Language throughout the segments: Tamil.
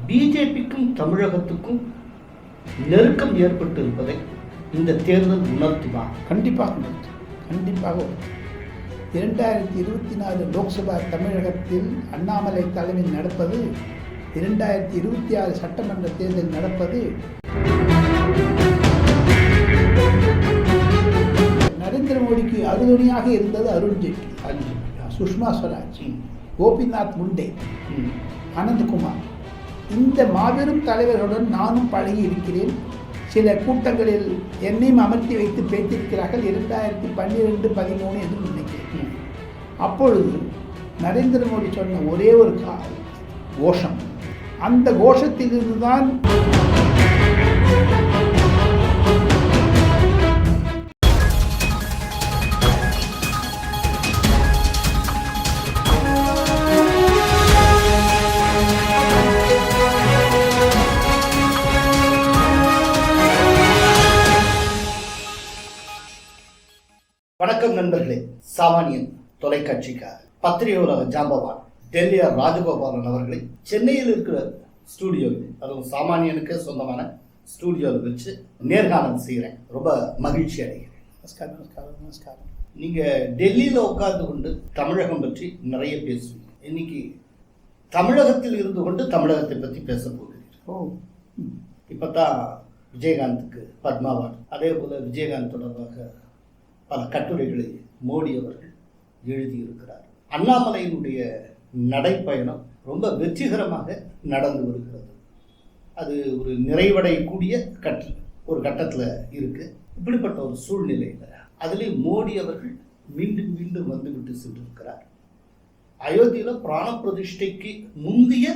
பிஜேபிக்கும் தமிழகத்துக்கும் நெருக்கம் ஏற்பட்டு இருப்பதை இந்த தேர்தல் உணர்த்துமா? கண்டிப்பாக உணர்த்தும். கண்டிப்பாக 2024 லோக்சபா தமிழகத்தில் அண்ணாமலை தலைமையில் நடப்பது, 2026 சட்டமன்ற தேர்தல் நடப்பது, நரேந்திர மோடிக்கு அறுதுணையாக இருந்தது அருண்ஜேட்லி, சுஷ்மா ஸ்வராஜ், கோபிநாத் முண்டே, அனந்த்குமார். இந்த மாபெரும் தலைவர்களுடன் நானும் பழகி இருக்கிறேன். சில கூட்டங்களில் என்னையும் அமர்த்தி வைத்து பேசியிருக்கிறார்கள். 2012-13 என்று நினைக்கிறேன். அப்பொழுது நரேந்திர மோடி சொன்ன ஒரே ஒரு கோஷம், அந்த கோஷத்திலிருந்து தான் வணக்கம் நண்பர்களே. சாமானியன் தொலைக்காட்சிக்காக பத்திரிகை உலக ஜாம்பவான் டெல்லியார் ராஜகோபாலன் அவர்களை சென்னையில் இருக்கிற ஸ்டூடியோவில், அதுவும் சாமானியனுக்கு சொந்தமான ஸ்டூடியோவில் வச்சு நேர்காணல் செய்கிறேன். ரொம்ப மகிழ்ச்சி அடைகிறேன். நமஸ்காரம் நமஸ்காரம் நமஸ்காரம். நீங்கள் டெல்லியில் உட்கார்ந்து கொண்டு தமிழகம் பற்றி நிறைய பேசுவீங்க. இன்னைக்கு தமிழகத்தில் இருந்து கொண்டு தமிழகத்தை பற்றி பேச போகிறீர்கள். இப்போ தான் விஜயகாந்துக்கு பத்மா அவார்டு, அதே போல் விஜயகாந்த் தொடர்பாக பல கட்டுரைகளை மோடி அவர்கள் எழுதியிருக்கிறார். அண்ணாமலையினுடைய நடைப்பயணம் ரொம்ப வெற்றிகரமாக நடந்து வருகிறது. அது ஒரு நிறைவடையக்கூடிய ஒரு கட்டத்தில் இருக்கு. இப்படிப்பட்ட ஒரு சூழ்நிலையில் அதிலே மோடி அவர்கள் மீண்டும் மீண்டும் வந்துவிட்டு சென்றிருக்கிறார். அயோத்தியில் பிராண பிரதிஷ்டைக்கு முந்தைய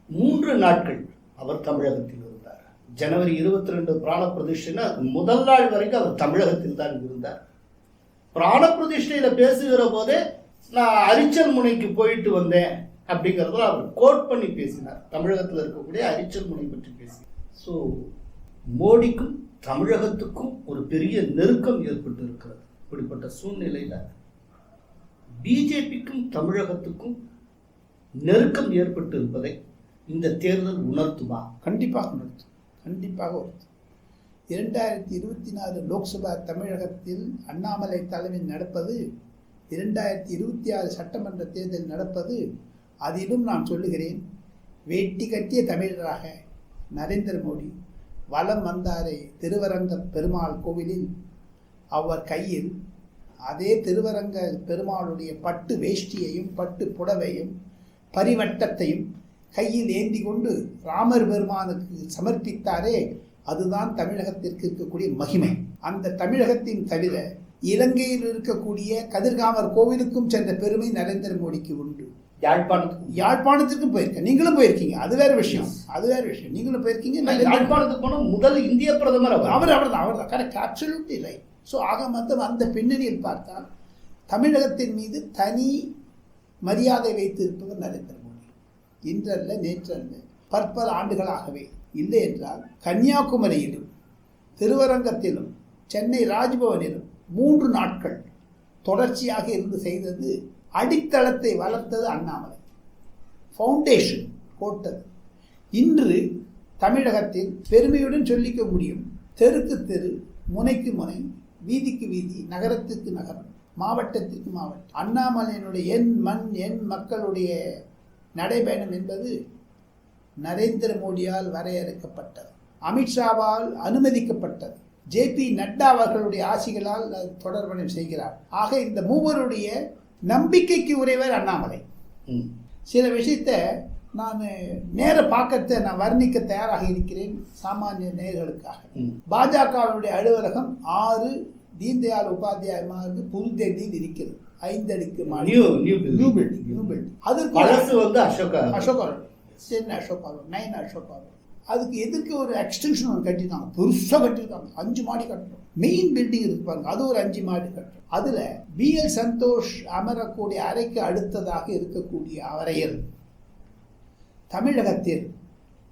3 நாட்கள் அவர் தமிழகத்தில் இருந்தார். ஜனவரி 22 பிராண பிரதிஷ்டைனா முதல் நாள் வரைக்கும் அவர் தமிழகத்தில் தான் இருந்தார். பிராண பிரதிஷ்டையில பேசுகிற போதே நான் அரிச்சல் முனைக்கு போயிட்டு வந்தேன் அப்படிங்கிறத அவர் கோட் பண்ணி பேசினார். தமிழகத்தில் இருக்கக்கூடிய அரிச்சல் முனை பற்றி பேசினார். ஸோ மோடிக்கும் தமிழகத்துக்கும் ஒரு பெரிய நெருக்கம் ஏற்பட்டு இருக்கிறது. இப்படிப்பட்ட சூழ்நிலையில பிஜேபிக்கும் தமிழகத்துக்கும் நெருக்கம் ஏற்பட்டு இருப்பதை இந்த தேர்தல் உணர்த்துமா? கண்டிப்பாக உணர்த்தும். கண்டிப்பாக உணர்த்தும். 2024 லோக்சபா தமிழகத்தில் அண்ணாமலை தலைமையில் நடப்பது, 2026 சட்டமன்ற தேர்தல் நடப்பது, அதிலும் நான் சொல்லுகிறேன், வேட்டி கட்டிய தமிழராக நரேந்திர மோடி வலம் வந்தாரே திருவரங்க பெருமாள் கோவிலில், அவர் கையில் அதே திருவரங்க பெருமாளுடைய பட்டு வேஷ்டியையும் பட்டு புடவையும் பரிவட்டத்தையும் கையில் ஏந்தி கொண்டு ராமர் பெருமானுக்கு சமர்ப்பித்தாரே, அதுதான் தமிழகத்திற்கு இருக்கக்கூடிய மகிமை. அந்த தமிழகத்தின் தவிர இலங்கையில் இருக்கக்கூடிய கதிர்காமர் கோவிலுக்கும் சென்ற பெருமை நரேந்திர மோடிக்கு உண்டு. யாழ்ப்பாணத்திற்கும் போயிருக்கேன். நீங்களும் போயிருக்கீங்க. அது வேற விஷயம். நீங்களும் போயிருக்கீங்க. யாழ்ப்பாணத்துக்கு போன முதல் இந்திய பிரதமர் அவர் கரெக்ட், அப்சல்யூட்லி ரைட். ஸோ ஆக மொத்தம் அந்த பின்னணியில் பார்த்தால் தமிழகத்தின் மீது தனி மரியாதை வைத்திருப்பவர் நரேந்திர மோடி. இன்றல்ல நேற்றல்ல, பற்பல ஆண்டுகளாகவே. இல்லை என்றால் கன்னியாகுமரியிலும் திருவரங்கத்திலும் சென்னை ராஜ்பவனிலும் 3 நாட்கள் தொடர்ச்சியாக இருந்து செய்தது, அடித்தளத்தை வளர்த்தது அண்ணாமலை, ஃபவுண்டேஷன் போட்டது. இன்று தமிழகத்தில் பெருமையுடன் சொல்லிக்க முடியும், தெருக்கு தெரு, முனைக்கு முனை, வீதிக்கு வீதி, நகரத்துக்கு நகரம், மாவட்டத்திற்கு மாவட்டம், அண்ணாமலையினுடைய எண் மண் எண் மக்களுடைய நடைபயணம் என்பது நரேந்திர மோடியால் வரையறுக்கப்பட்டது, அமித்ஷாவால் அனுமதிக்கப்பட்டது, ஜேபி நட்டா அவர்களுடைய ஆசிகளால் தொடர்பணம் செய்கிறார். ஆக இந்த மூவருடைய நம்பிக்கைக்கு உரியவர் அண்ணாமலை. சில விஷயத்தை நான் நேர பார்க்கத்தை நான் வர்ணிக்க தயாராக இருக்கிறேன் சாமானிய நேயர்களுக்காக. பாஜகவுடைய அலுவலகம் 6 தீன்தயாள் உபாத்தியாய மார்க் புதுடெல்லியில் இருக்கிறது. 5 அடுக்கு நியூ பில்டிங். அது அசோகா அசோகா 9 அசோகா. அதுக்கு எதுக்கு ஒரு எக்ஸ்டென்ஷன் ஒன்று கட்டிருக்காங்க, பெருசாக கட்டியிருக்காங்க. 5 மாடி கட்டணும். மெயின் பில்டிங் இருக்கு பாருங்க, அது ஒரு 5 மாடி கட்டணும். அதுல BL சந்தோஷ் அமரக்கூடிய அறைக்கு அடுத்ததாக இருக்கக்கூடிய அறையில் தமிழகத்தில்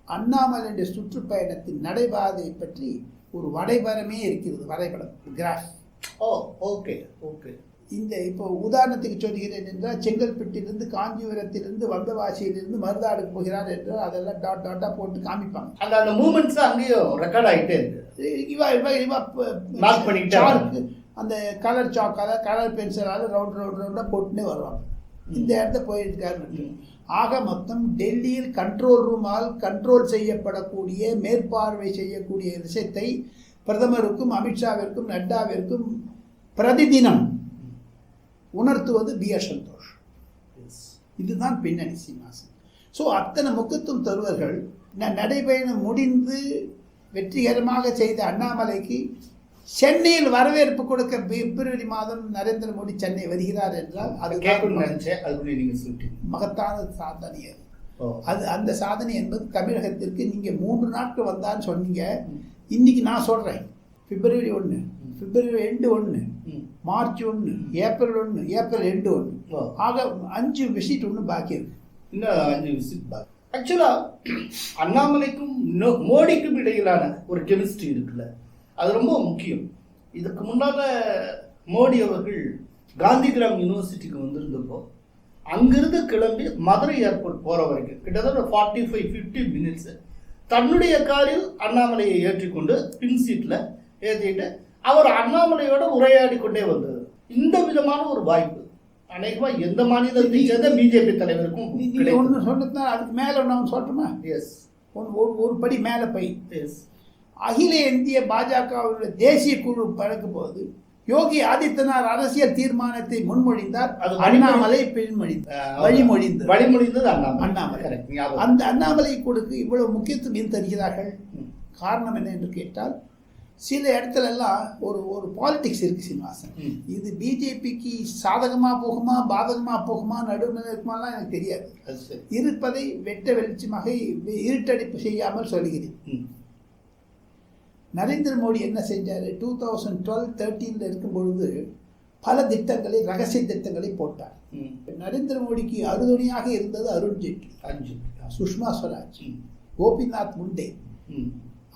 அண்ணாமலையுடைய சுற்றுப்பயணத்தின் நடைபாதை பற்றி ஒரு வரைபடமே இருக்கிறது. வரைபடம், கிராஃப். ஓகே. இந்த இப்போ உதாரணத்துக்கு சொல்கிறேன் என்றால் செங்கல்பட்டிலிருந்து காஞ்சிபுரத்திலிருந்து வந்தவாசியிலிருந்து மருதாடுக்கு போகிறார் என்றால் அதெல்லாம் டாட்டாக போட்டு காமிப்பாங்க. அந்த மூமெண்ட்ஸ் அங்கேயும் ரெக்கார்ட் ஆகிட்டே இருக்கு. மார்க் பண்ணிட்டு அந்த கலர் சாக்கால கலர் பென்சிலால் ரவுண்டாக போட்டுன்னே வருவாங்க. இந்த இடத்த போயிருக்காரு. ஆக மொத்தம் டெல்லியில் கண்ட்ரோல் ரூமால் கண்ட்ரோல் செய்யப்படக்கூடிய மேற்பார்வை செய்யக்கூடிய விஷயத்தை பிரதமருக்கும் அமித்ஷாவிற்கும் நட்டாவிற்கும் பிரதிதினம் உணர்த்துவது பி ஆர் சந்தோஷ். இதுதான் பின்னணி சீனிவாசன். ஸோ அத்தனை முக்கியத்துவம் தருவர்கள் நடைபயணம் முடிந்து வெற்றிகரமாக செய்த அண்ணாமலைக்கு சென்னையில் வரவேற்பு கொடுக்க பிப்ரவரி மாதம் நரேந்திர மோடி சென்னை வருகிறார் என்றால் அது மகத்தான சாதனை. அது அந்த சாதனை என்பது தமிழகத்திற்கு நீங்கள் 3 நாட்கள் வந்தான்னு சொன்னீங்க. இன்னைக்கு நான் சொல்கிறேன், பிப்ரவரி 1, பிப்ரவரி 2 1, மார்ச் 1, ஏப்ரல் 1, ஏப்ரல் 2 1, ஆக 5 விசிட் ஒன்று பாக்கி இருக்கு. இன்னும் 5 விசிட் பாக்கி. ஆக்சுவலாக அண்ணாமலைக்கும் மோடிக்கும் இடையிலான ஒரு கெமிஸ்ட்ரி இருக்குல்ல, அது ரொம்ப முக்கியம். இதுக்கு முன்னால் மோடி அவர்கள் காந்திகிராம் யூனிவர்சிட்டிக்கு வந்திருந்தப்போ அங்கிருந்து கிளம்பி மதுரை ஏர்போர்ட் போகிற வரைக்கும் கிட்டத்தட்ட 45-50 மினிட்ஸு தன்னுடைய காரில் அண்ணாமலையை ஏற்றிக்கொண்டு பின் சீட்டில் ஏற்றிட்டு அவர் அண்ணாமலையோட உரையாடி கொண்டே வந்தது. இந்த விதமான ஒரு வாய்ப்பு அநேகமாக எந்த மாநிலத்தை சேர்ந்த பிஜேபி தலைவருக்கும் ஒன்று சொன்னதுனா அதுக்கு மேலே ஒன்று சொல்லட்டுமா? எஸ், ஒரு படி மேலே போய் எஸ், அகில இந்திய பாஜகவுடைய தேசிய குழு பழக்கும் போது யோகி ஆதித்யநாத் அரசியல் தீர்மானத்தை முன்மொழிந்தார். அது அண்ணாமலை வழிமொழிந்தது அண்ணாமலை. அந்த அண்ணாமலை கொடுக்கு இவ்வளவு முக்கியத்துவம் ஏன் தருகிறார்கள்? காரணம் என்ன என்று கேட்டால், சில இடத்துல எல்லாம் ஒரு பாலிடிக்ஸ் இருக்கு சீனிவாசன். இது பிஜேபிக்கு சாதகமாக போகுமா பாதகமாக போகுமா நடுநிலை இருக்குமாலாம் எனக்கு தெரியாது. இருப்பதை வெட்ட வெளிச்சமாக இருட்டடிப்பு செய்யாமல் சொல்கிறேன். நரேந்திர மோடி என்ன செஞ்சார்? 2012-13 இருக்கும் பொழுது பல திட்டங்களை, ரகசிய திட்டங்களை போட்டார். நரேந்திர மோடிக்கு அறுதுணையாக இருந்தது அருண் ஜேட்லி, சுஷ்மா ஸ்வராஜ், கோபிநாத் முண்டே,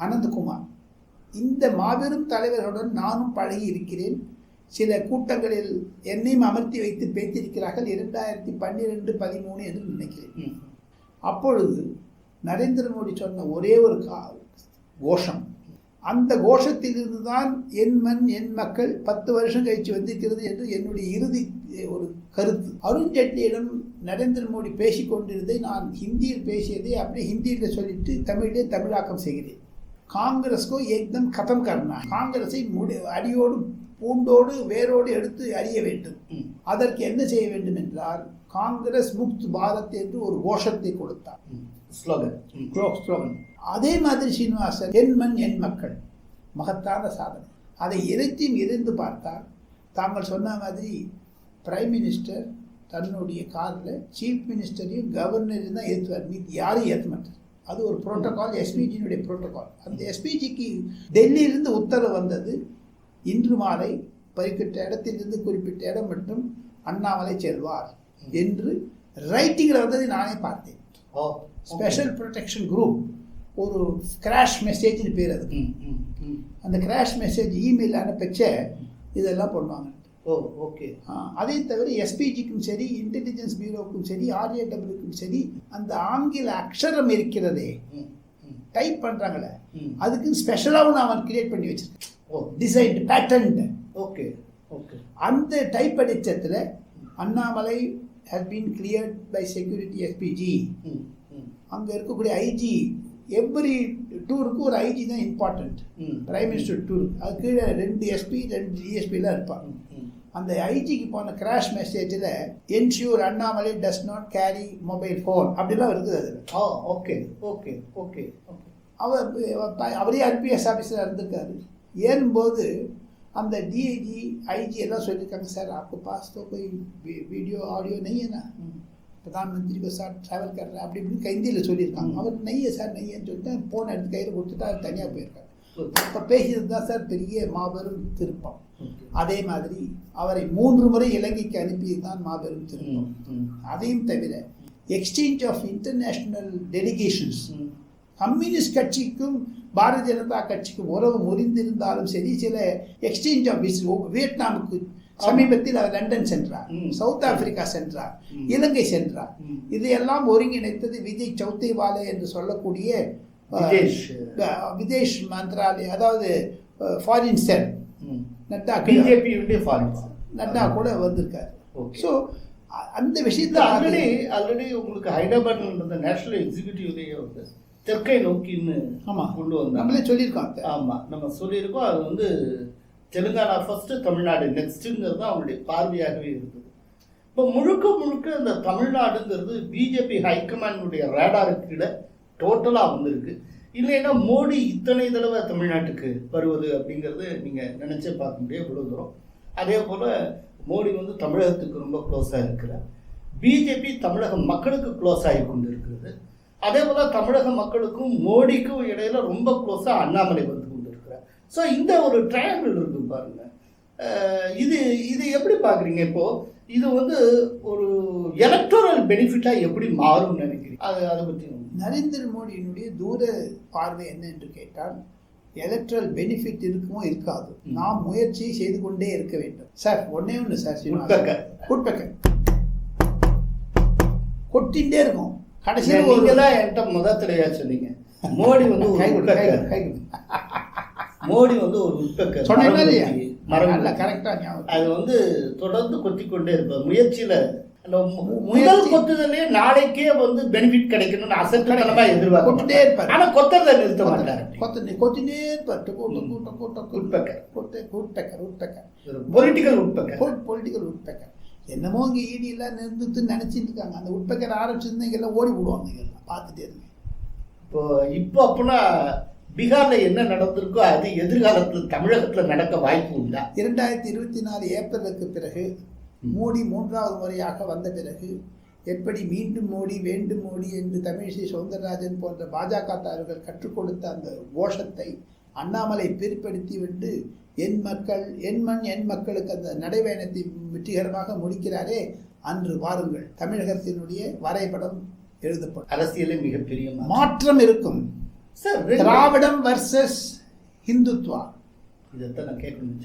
அனந்த்குமார். இந்த மாபெரும் தலைவர்களுடன் நானும் பழகி இருக்கிறேன். சில கூட்டங்களில் என்னையும் அமர்த்தி வைத்து பேசியிருக்கிறார்கள். 2012-13 என்று நினைக்கிறேன். அப்பொழுது நரேந்திர மோடி சொன்ன ஒரே ஒரு கோஷம், அந்த கோஷத்திலிருந்து தான் என் மண் என் மக்கள் 10 வருஷம் கழிச்சு வந்திருக்கிறது என்று என்னுடைய இறுதி ஒரு கருத்து. அருண் ஜேட்லியிடம் நரேந்திர மோடி பேசிக்கொண்டிருந்ததை நான் ஹிந்தியில் பேசியதை அப்படியே ஹிந்தியில் சொல்லிட்டு தமிழிலே தமிழாக்கம் செய்கிறேன். காங்கிரஸ்கோ ஏக்தம் கதம் கர்னா, காங்கிரஸை அடியோடு பூண்டோடு வேரோடு எடுத்து அறிய வேண்டும். அதற்கு என்ன செய்ய வேண்டும் என்றால் காங்கிரஸ் முக்த் பாரத் என்று ஒரு கோஷத்தை கொடுத்தார், ஸ்லோகன். அதே மாதிரி சீனிவாசன் என் மண் என் மக்கள், மகத்தான சாதனை. அதை இறைத்தையும் இருந்து பார்த்தால் தாங்கள் சொன்ன மாதிரி பிரைம் மினிஸ்டர் தன்னுடைய காரில் சீஃப் மினிஸ்டரையும் கவர்னரையும் தான் ஏற்றுவார், மீது யாரும் ஏற்ற மாட்டார். அது ஒரு புரோட்டோகால், எஸ்பிஜியினுடைய புரோட்டோகால். அந்த எஸ்பிஜிக்கு டெல்லியிலிருந்து உத்தரவு வந்தது, இன்று மாலை குறிப்பிட்ட இடத்திலிருந்து குறிப்பிட்ட இடம் மட்டும் அண்ணாமலை செல்வார் என்று ரைட்டிங்கில் வந்ததை நானே பார்த்தேன். ஸ்பெஷல் ப்ரொடெக்ஷன் குரூப் ஒரு கிராஷ் மெசேஜ்னு பேர் அதுக்கு. அந்த கிராஷ் மெசேஜ் இமெயில் அனுப்பிச்ச இதெல்லாம் பண்ணுவாங்க. ஓகே. அதே தவிர எஸ்பிஜிக்கும் சரி, இன்டெலிஜென்ஸ் பியூரோக்கும் சரி, ஆர்ஏடபிள்யூக்கும் சரி, அந்த ஆங்கில அக்ஷரம் இருக்கிறதே டைப் பண்ணுறாங்களே, அதுக்கு ஸ்பெஷலாகவும் நான் கிரியேட் பண்ணி வச்சிருக்கேன். Designed pattern. Okay okay. அந்த டைப் அடிச்சத்தில் Annamalai has been cleared by security SPG. அங்கே இருக்கக்கூடிய ஐஜி, எவ்ரி டூருக்கு ஒரு ஐஜி தான் இம்பார்ட்டண்ட். பிரைம் மினிஸ்டர் டூருக்கு அது கீழே 2 எஸ்பி 2 டிஎஸ்பிலாம் இருப்பாங்க. அந்த ஐஜிக்கு போன கிராஷ் மெசேஜில் ensure Annamalai does not carry mobile phone அப்படிலாம் இருக்குது அதில். Okay okay okay. அவரே ஐபிஎஸ் ஆஃபீஸராக இருந்திருக்காரு. ஏறும்போது அந்த डीआईजी आईजी एல்லாம் சொல்லியிருக்காங்க, சார் आपको पास तो कोई वीडियो ऑडियो नहीं है ना, प्रधानमंत्री के साथ ट्रैवल कर रहा है அப்படி இப்படி ஹிந்தியில் சொல்லியிருக்காங்க. அவர் நெய்ய சார் நெய்யன்னு சொல்லிட்டு ஃபோன் எடுத்து கையில் கொடுத்துட்டு அவர் தனியாக போயிருக்காரு. அப்போ பேசியது தான் சார் பெரிய மாபெரும் திருப்பம். அதே மாதிரி அவரை 3 முறை இலங்கைக்கு அனுப்பியது தான் மாபெரும் திருப்பம். அதையும் தவிர exchange of international delegations, communist கட்சிக்கும் பாரதிய ஜனதா கட்சிக்கும் உறவு முறிந்திருந்தாலும் சரி, சில எக்ஸ்சேஞ்ச் ஆஃப் வியட்நாமுக்கு சமீபத்தில் அவர் லண்டன் சென்றார், சவுத் ஆப்பிரிக்கா சென்றார், இலங்கை சென்றார். இதையெல்லாம் ஒருங்கிணைத்தது விஜய் சௌத்திவாலே என்று சொல்லக்கூடிய விதேஷ் மந்திராலயம், அதாவது ஃபாரின் செல். நட்டா பிஜேபியுடைய ஃபாரின் நட்டா கூட வந்திருக்காரு. ஸோ அந்த விஷயத்தை ஆல்ரெடி உங்களுக்கு ஹைதராபாத்ல இருந்த நேஷனல் எக்ஸிக்யூட்டிவ்லேயே வந்து தெற்கை நோக்கின்னு கொண்டு வந்தோம். நம்மளே சொல்லியிருக்கோம். ஆமாம், நம்ம சொல்லியிருக்கோம். அது வந்து தெலுங்கானா ஃபர்ஸ்ட்டு, தமிழ்நாடு நெக்ஸ்ட்டுங்கிறது தான் அவங்களுடைய பார்வையாகவே இருந்தது. இப்போ முழுக்க முழுக்க அந்த தமிழ்நாடுங்கிறது பிஜேபி ஹைகமாண்டுடைய ரேடாருக்கு கீழே டோட்டலாக வந்திருக்கு. இல்லைன்னா மோடி இத்தனை தடவை தமிழ்நாட்டுக்கு வருவது அப்படிங்கிறது நீங்கள் நினச்சே பார்க்க முடியாது இவ்வளோ தூரம். அதே போல் மோடி வந்து தமிழகத்துக்கு ரொம்ப க்ளோஸாக இருக்கிறார். பிஜேபி தமிழக மக்களுக்கு க்ளோஸ் ஆகி கொண்டு இருக்கிறது. அதே போல் தமிழக மக்களுக்கும் மோடிக்கும் இடையில ரொம்ப க்ளோஸாக அண்ணாமலை வந்து கொண்டு இருக்கிறார். ஸோ இந்த ஒரு ட்ரையாங்கிள் இருக்கு பாருங்க. இது எப்படி பார்க்குறீங்க? இப்போது இது வந்து ஒரு எலக்டோரல் பெனிஃபிட்டாக எப்படி மாறும்னு நினைக்கிறீங்க? அதை பற்றி நரேந்திர மோடியினுடைய தூர பார்வை என்ன என்று கேட்டால், எலக்ட்ரல் பெனிஃபிட் இருக்குமோ இருக்காது, நாம் முயற்சி செய்து கொண்டே இருக்க வேண்டும். சார் ஒன்னே ஒன்று சார், குட்பெக்கர் கொட்டிகிட்டே இருக்கும். கடைசியில் என்கிட்ட முதத்திலேயா சொன்னீங்க மோடி வந்து மோடி வந்து ஒரு உட்பெக்கர் சொன்னீங்க கரெக்டாக. அது வந்து தொடர்ந்து கொட்டிக்கொண்டே இருப்பார். முயற்சியில் முதல் கொத்துதலே நாளைக்கே வந்து பெனிஃபிட் கிடைக்கணும்னு அசத்தனமா எதிர்பார்த்துட்டே இருப்பார். ஆனா கொத்தறதை நிறுத்த மாட்டார். கொத்தினே இருப்பார். பொலிட்டிக்கல் உட்பெக்கர் என்னமோ இங்கே ஈடியெல்லாம் நிறுத்துன்னு நினைச்சிட்டு இருக்காங்க. அந்த உட்பெக்கர் ஆரம்பிச்சிருந்தா இங்கெல்லாம் ஓடி விடுவாங்க. இதெல்லாம் பார்த்துட்டே இருங்க. இப்போ அப்படின்னா பீகார்ல என்ன நடந்திருக்கோ அது எதிர்காலத்தில் தமிழகத்தில் நடக்க வாய்ப்பு உண்டா? 2024 ஏப்ரலுக்கு பிறகு மோடி 3வது முறையாக வந்த பிறகு எப்படி மீண்டும் மோடி வேண்டும் மோடி என்று தமிழிசை சவுந்தரராஜன் போன்ற பாஜகத்தார்கள் கற்றுக் கொடுத்த அந்த கோஷத்தை அண்ணாமலை பிற்படுத்தி விட்டு என் மக்கள் என் மண் என் மக்களுக்கு அந்த நடைபயணத்தை வெற்றிகரமாக முடிக்கிறாரே, அன்று வாருங்கள் தமிழகத்தினுடைய வரைபடம் எழுதப்படும். அரசியலில் மிகப்பெரிய மாற்றம் இருக்கும். திராவிடம் வர்சஸ் ஹிந்துத்வா. இதைத்தான் நான் கேட்கணும்.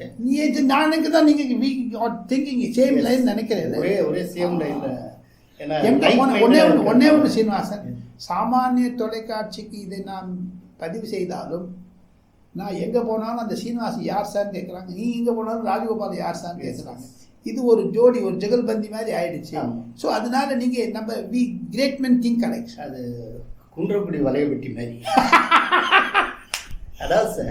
சீனிவாசன், சாமானிய தொலைக்காட்சிக்கு இதை நான் பதிவு செய்தாலும் நான் எங்கே போனாலும் அந்த சீனிவாசன் யார் சார்னு கேட்குறாங்க, நீ எங்கே போனாலும் ராஜகோபால் யார் சார்னு கேட்குறாங்க. இது ஒரு ஜோடி, ஒரு ஜெகல்பந்தி மாதிரி ஆயிடுச்சு. ஸோ அதனால நீங்கள் நம்ம we great men think correct. அது குன்றக்குடி வலைய வெட்டி மாதிரி. அதாவது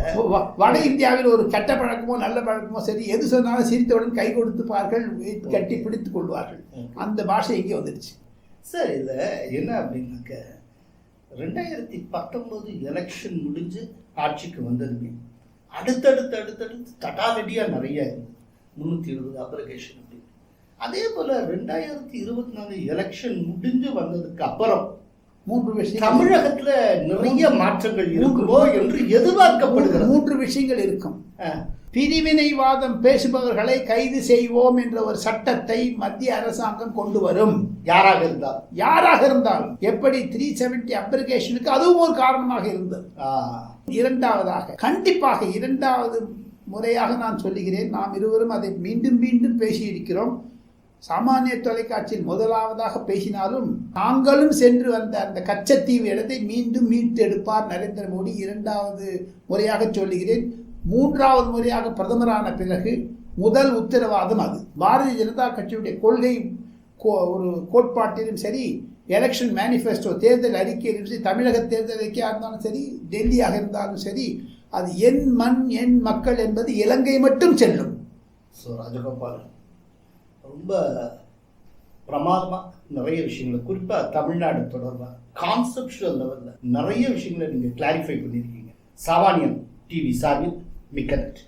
வட இந்தியாவில் ஒரு கெட்ட பழக்கமோ நல்ல பழக்கமோ சரி, எது சொன்னாலும் சிரித்தவுடன் கை கொடுத்துப்பார்கள், கட்டி பிடித்துக் கொள்வார்கள். அந்த பாஷை இங்கே வந்துடுச்சு. சார் இதில் என்ன அப்படின்னாக்க 2019 எலெக்ஷன் முடிஞ்சு ஆட்சிக்கு வந்ததுமே அடுத்தடுத்து தட்டாலடியாக நிறைய இருந்தது. 370 அப்ளிகேஷன் அப்படின்னு. அதே போல் 2024 எலெக்ஷன் முடிஞ்சு வந்ததுக்கு அப்புறம் 3 விஷயம் தமிழகத்துல நிறைய மாற்றங்கள் இருக்குமோ என்று எதிர்பார்க்கப்படுகிறது. 3 விஷயங்கள் இருக்கும். பிரிவினைவாதம் பேசுபவர்களை கைது செய்வோம் என்ற ஒரு சட்டத்தை மத்திய அரசாங்கம் கொண்டு வரும். யாராக இருந்தாலும் எப்படி 370 அப்ளிகேஷனுக்கு அதுவும் ஒரு காரணமாக இருந்தது. இரண்டாவதாக கண்டிப்பாக 2வது முறையாக நான் சொல்லுகிறேன், நாம் இருவரும் அதை மீண்டும் மீண்டும் பேசியிருக்கிறோம். சாமானிய தொலைக்காட்சியில் முதலாவதாக பேசினாலும் நாங்களும் சென்று வந்த அந்த கச்சத்தீவு இடத்தை மீண்டும் மீட்டு எடுப்பார் நரேந்திர மோடி. 2வது முறையாக சொல்லுகிறேன். 3வது முறையாக பிரதமரான பிறகு முதல் உத்தரவாதம் அது. பாரதிய ஜனதா கட்சியுடைய கொள்கை ஒரு கோட்பாட்டிலும் சரி, எலெக்ஷன் மேனிஃபெஸ்டோ தேர்தல் அறிக்கையிலும் சரி, தமிழக தேர்தல் அறிக்கையாக இருந்தாலும் சரி, டெல்லியாக இருந்தாலும் சரி, அது என் மண் என் மக்கள் என்பது இலங்கை மட்டும் செல்லும். ராஜகோபால் ரொம்ப பிரமாதமாக நிறைய விஷயங்களை, குறிப்பாக தமிழ்நாடு தொடர்பாக கான்செப்டுவல் லெவலில் நிறைய விஷயங்களை நீங்கள் கிளாரிஃபை பண்ணியிருக்கீங்க. சாமானியன் டிவி சார்பில் மிக்க நன்றி.